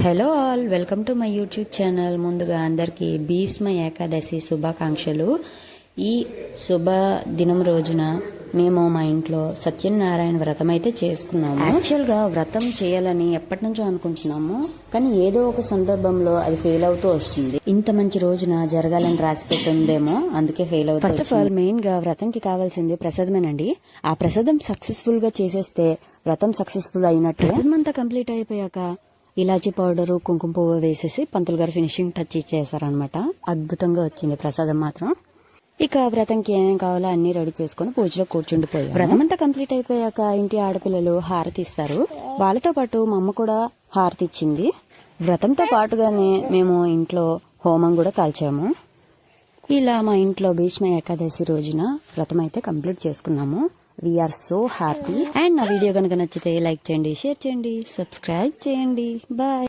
Hello all, welcome to my YouTube channel. ముందుగా అందరికీ భీష్మ ఏకాదశి శుభాకాంక్షలు. ఈ శుభ దినం రోజున మేము మా ఇంట్లో సత్యనారాయణ వ్రతం అయితే చేసుకున్నాము. యాక్చువల్గా వ్రతం చేయాలని ఎప్పటి నుంచో అనుకుంటున్నాము, కానీ ఏదో ఒక సందర్భంలో అది ఫెయిల్ అవుతూ వస్తుంది. ఇంత మంచి రోజున జరగాలని రాసి పెట్టిందేమో, అందుకే ఫెయిల్ అవుతుంది. ఫస్ట్ ఆఫ్ ఆల్ మెయిన్ గా వ్రతంకి కావాల్సింది ప్రసాదమేనండి. ఆ ప్రసాదం సక్సెస్ఫుల్ గా చేసేస్తే వ్రతం సక్సెస్ఫుల్ అయినట్టు. ప్రసాదం అంతా కంప్లీట్ అయిపోయాక ఇలాచీ పౌడరు, కుంకుమ పువ్వు వేసేసి పంతులు గారు ఫినిషింగ్ టచ్ ఇచ్చేసారనమాట. అద్భుతంగా వచ్చింది ప్రసాదం మాత్రం. ఇక వ్రతంకి ఏమేం కావాలో అన్ని రెడీ చేసుకుని పూజలో కూర్చుండిపోయాం. వ్రతం అంతా కంప్లీట్ అయిపోయాక ఇంటి ఆడపిల్లలు హారతి ఇస్తారు. వాళ్ళతో పాటు మా అమ్మ కూడా హారతి ఇచ్చింది. వ్రతంతో పాటుగానే మేము ఇంట్లో హోమం కూడా కాల్చాము. ఇలా మా ఇంట్లో భీష్మ ఏకాదశి రోజున వ్రతం అయితే కంప్లీట్ చేసుకున్నాము. We are so happy. అండ్ నా వీడియో కనుక నచ్చితే లైక్ చేయండి, షేర్ చేయండి, సబ్స్క్రైబ్ చేయండి. బాయ్.